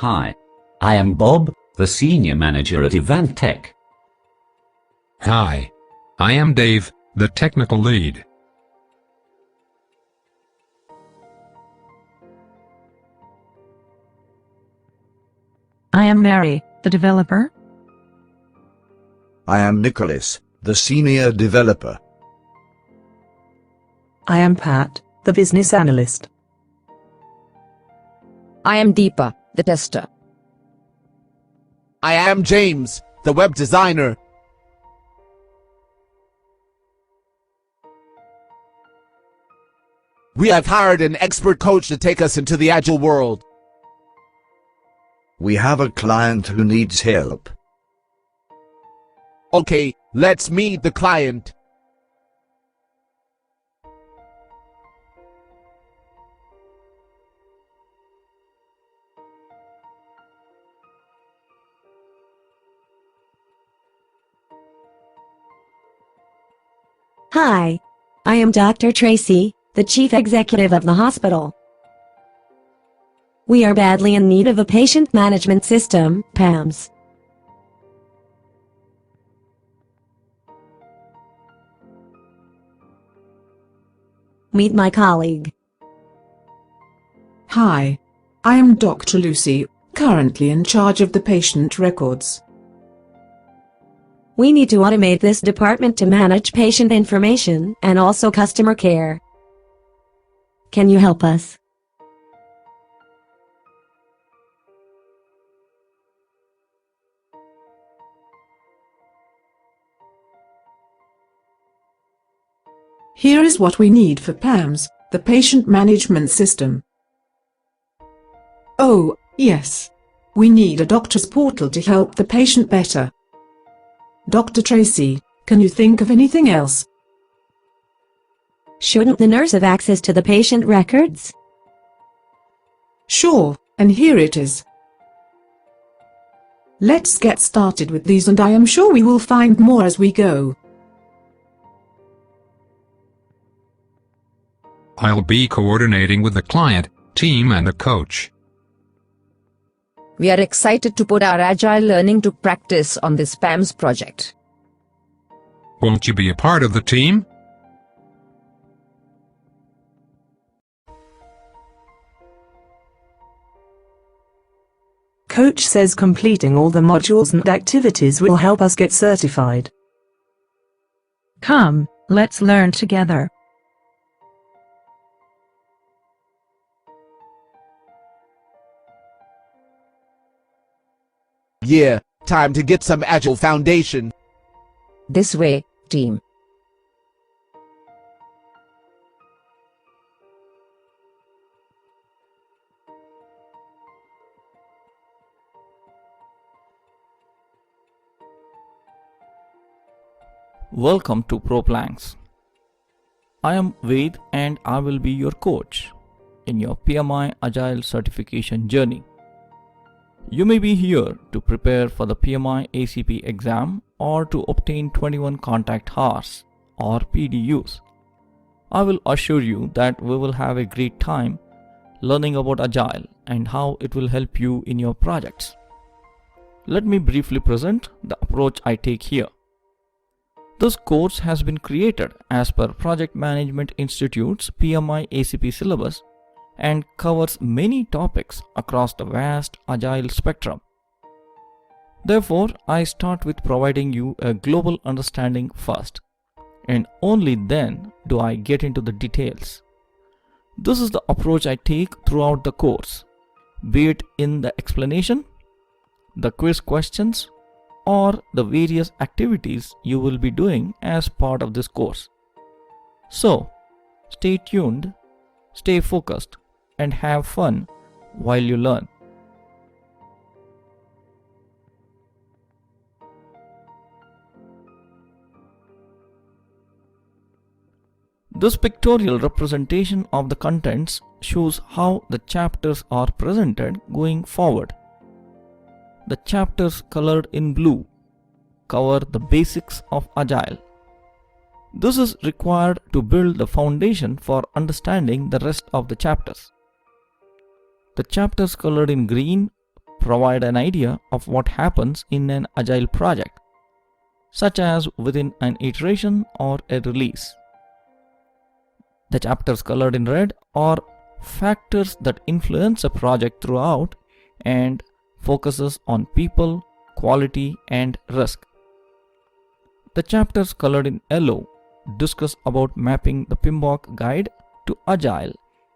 Hi. I am Bob, the Senior Manager at Event Tech. Hi. I am Dave, the Technical Lead. I am Mary, the developer. I am Nicholas, the Senior Developer. I am Pat, the business analyst. I am Deepa, the tester. I am James, the web designer. We have hired an expert coach to take us into the Agile world. We have a client who needs help. Okay, let's meet the client. Hi, I am Dr. Tracy, the Chief Executive of the hospital. We are badly in need of a patient management system, PAMS. Meet my colleague. Hi, I am Dr. Lucy, currently in charge of the patient records. We need to automate this department to manage patient information and also customer care. Can you help us? Here is what we need for PAMS, the patient management system. Oh, yes. We need a doctor's portal to help the patient better. Dr. Tracy, can you think of anything else? Shouldn't the nurse have access to the patient records? Sure, and here it is. Let's get started with these, and I am sure we will find more as we go. I'll be coordinating with the client, team and the coach. We are excited to put our agile learning to practice on this PAMS project. Won't you be a part of the team? Coach says completing all the modules and activities will help us get certified. Come, let's learn together. Yeah, time to get some Agile foundation. This way, team. Welcome to ProplanX. I am Ved and I will be your coach in your PMI Agile Certification journey. You may be here to prepare for the PMI-ACP exam or to obtain 21 contact hours or PDUs. I will assure you that we will have a great time learning about Agile and how it will help you in your projects. Let me briefly present the approach I take here. This course has been created as per Project Management Institute's PMI-ACP syllabus and covers many topics across the vast Agile spectrum. Therefore, I start with providing you a global understanding first, and only then do I get into the details. This is the approach I take throughout the course, be it in the explanation, the quiz questions, or the various activities you will be doing as part of this course. So, stay tuned, stay focused, and have fun while you learn. This pictorial representation of the contents shows how the chapters are presented going forward. The chapters colored in blue cover the basics of Agile. This is required to build the foundation for understanding the rest of the chapters. The chapters colored in green provide an idea of what happens in an agile project, such as within an iteration or a release. The chapters colored in red are factors that influence a project throughout and focuses on people, quality, and risk. The chapters colored in yellow discuss about mapping the PMBOK guide to Agile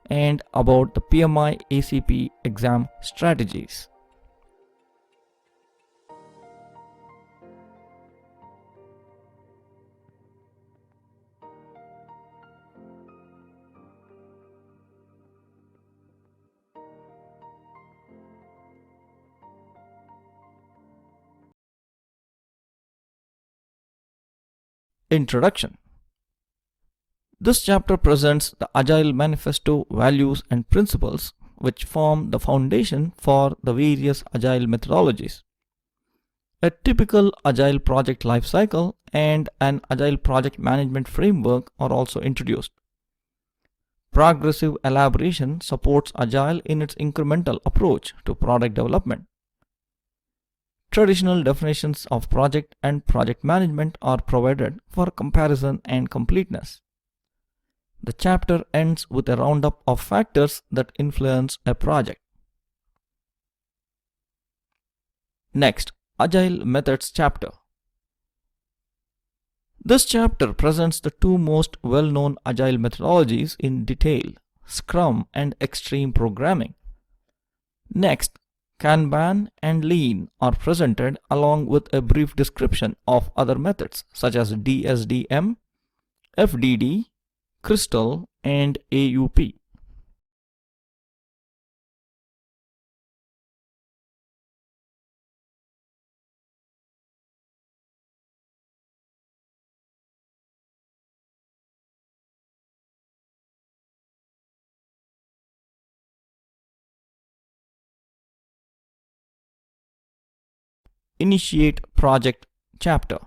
and about the PMI-ACP exam strategies. Introduction. This chapter presents the Agile Manifesto values and principles which form the foundation for the various Agile methodologies. A typical Agile project lifecycle and an Agile project management framework are also introduced. Progressive elaboration supports Agile in its incremental approach to product development. Traditional definitions of project and project management are provided for comparison and completeness. The chapter ends with a roundup of factors that influence a project. Next, Agile Methods chapter. This chapter presents the two most well-known Agile methodologies in detail, Scrum and Extreme Programming. Next, Kanban and Lean are presented along with a brief description of other methods such as DSDM, FDD, Crystal, and AUP. Initiate Project chapter.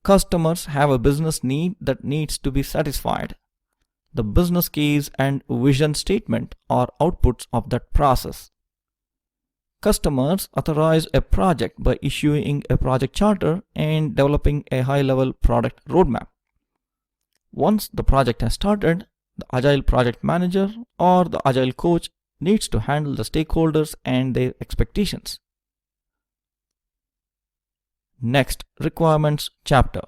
Customers have a business need that needs to be satisfied. The business case and vision statement are outputs of that process. Customers authorize a project by issuing a project charter and developing a high-level product roadmap. Once the project has started, the Agile project manager or the Agile coach needs to handle the stakeholders and their expectations. Next, Requirements chapter.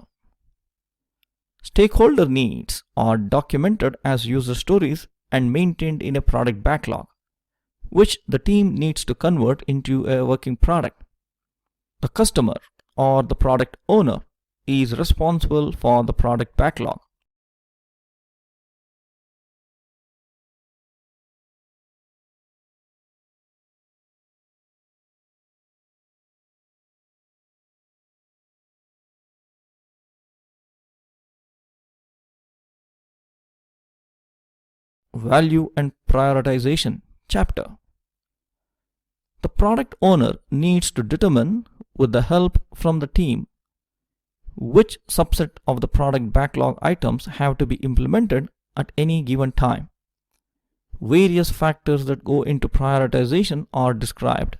Stakeholder needs are documented as user stories and maintained in a product backlog, which the team needs to convert into a working product. The customer or the product owner is responsible for the product backlog. Value and Prioritization chapter. The product owner needs to determine, with the help from the team, which subset of the product backlog items have to be implemented at any given time. Various factors that go into prioritization are described.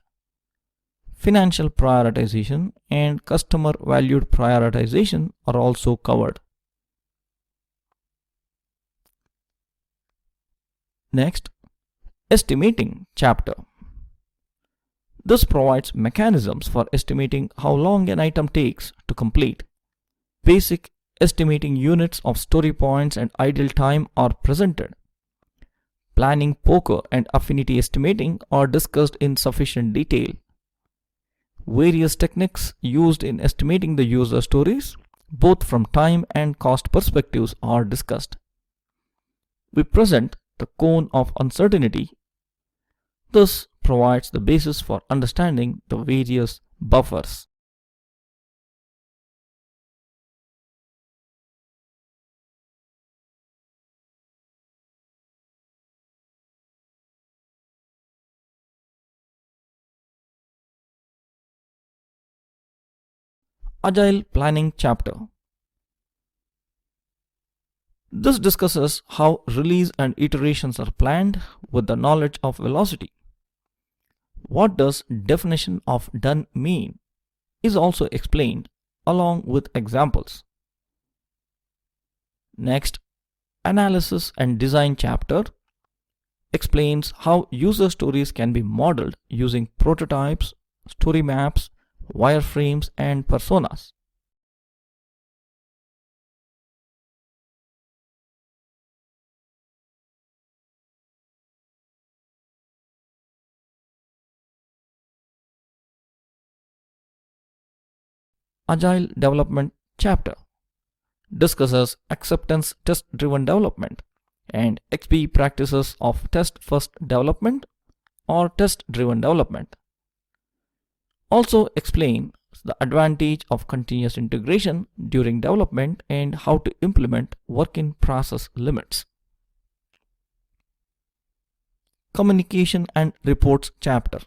Financial prioritization and customer valued prioritization are also covered. Next, Estimating chapter. This provides mechanisms for estimating how long an item takes to complete. Basic estimating units of story points and idle time are presented. Planning poker and affinity estimating are discussed in sufficient detail. Various techniques used in estimating the user stories, both from time and cost perspectives, are discussed. We present the cone of uncertainty. This provides the basis for understanding the various buffers. Agile Planning chapter. This discusses how release and iterations are planned with the knowledge of velocity. what does definition of done mean is also explained along with examples. Next, analysis and design chapter explains how user stories can be modeled using prototypes, story maps, wireframes, and personas. Agile Development chapter discusses acceptance test-driven development and XP practices of test-first development or test-driven development. Also explains the advantage of continuous integration during development and how to implement work-in-process limits. Communication and Reports chapter.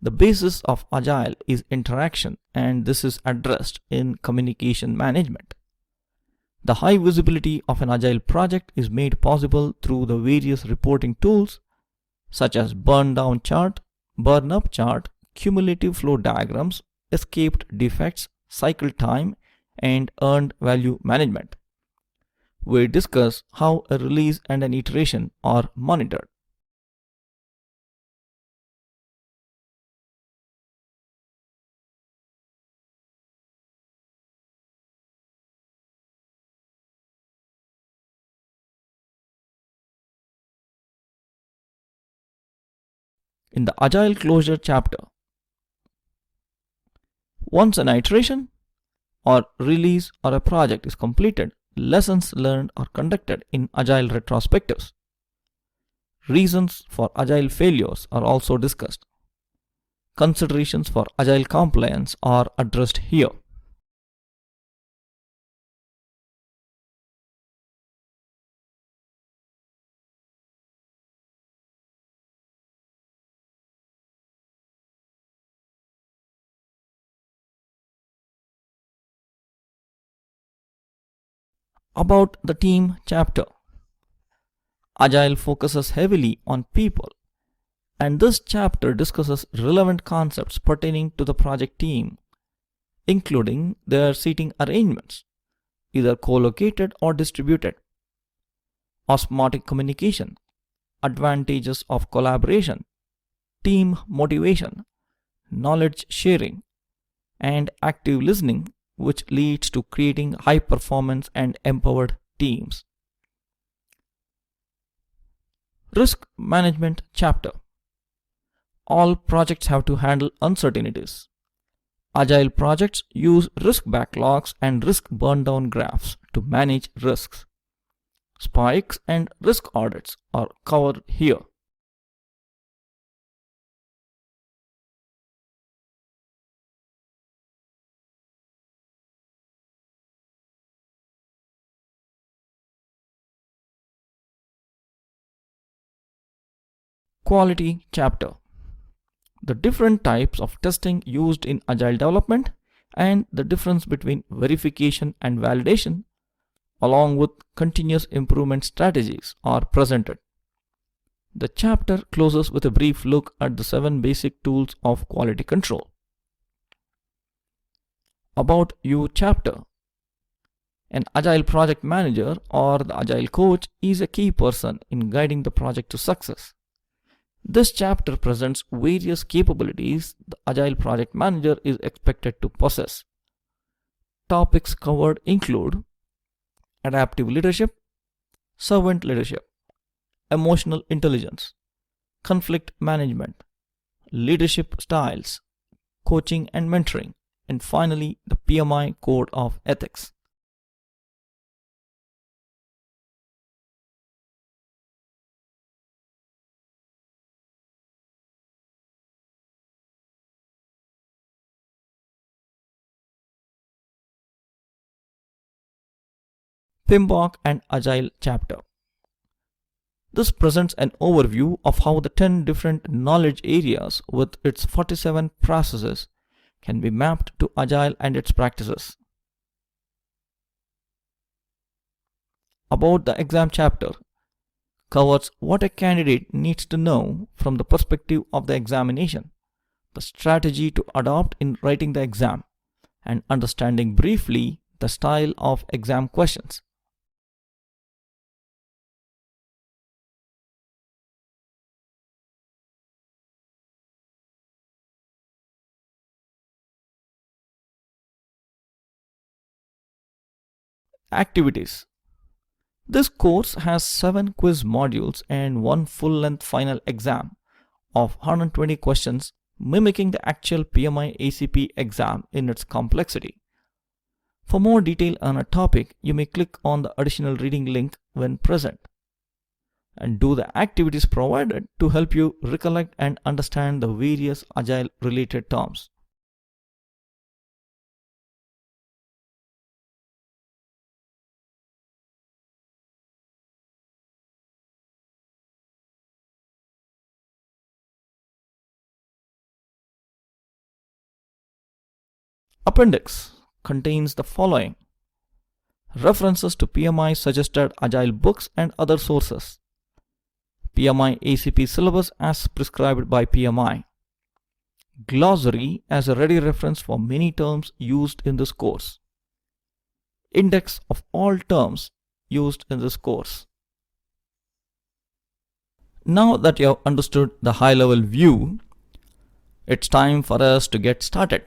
The basis of Agile is interaction, and this is addressed in communication management. The high visibility of an Agile project is made possible through the various reporting tools such as burn down chart, burn up chart, cumulative flow diagrams, escaped defects, cycle time, and earned value management. We discuss how a release and an iteration are monitored. In the Agile Closure chapter, once an iteration or release or a project is completed, lessons learned are conducted in Agile retrospectives. Reasons for Agile failures are also discussed. Considerations for Agile compliance are addressed here. About the team chapter, Agile focuses heavily on people, and this chapter discusses relevant concepts pertaining to the project team, including their seating arrangements, either co-located or distributed, osmotic communication, advantages of collaboration, team motivation, knowledge sharing, and active listening, which leads to creating high performance and empowered teams. Risk Management chapter. All projects have to handle uncertainties. Agile projects use risk backlogs and risk burn down graphs to manage risks. Spikes and risk audits are covered here. Quality chapter. The different types of testing used in Agile development and the difference between verification and validation, along with continuous improvement strategies, are presented. The chapter closes with a brief look at the 7 basic tools of quality control. About You chapter. An Agile project manager or the Agile coach is a key person in guiding the project to success. This chapter presents various capabilities the Agile project manager is expected to possess. Topics covered include adaptive leadership, servant leadership, emotional intelligence, conflict management, leadership styles, coaching and mentoring, and finally the PMI Code of Ethics. PMBOK and Agile chapter. This presents an overview of how the 10 different knowledge areas with its 47 processes can be mapped to Agile and its practices. About the exam chapter covers what a candidate needs to know from the perspective of the examination, the strategy to adopt in writing the exam, and understanding briefly the style of exam questions. Activities. This course has 7 quiz modules and 1 full-length final exam of 120 questions, mimicking the actual PMI-ACP exam in its complexity. For more detail on a topic, you may click on the additional reading link when present, and do the activities provided to help you recollect and understand the various Agile-related terms. Appendix contains the following: references to PMI suggested Agile books and other sources, PMI ACP syllabus as prescribed by PMI, glossary as a ready reference for many terms used in this course, index of all terms used in this course. Now that you have understood the high-level view, it's time for us to get started.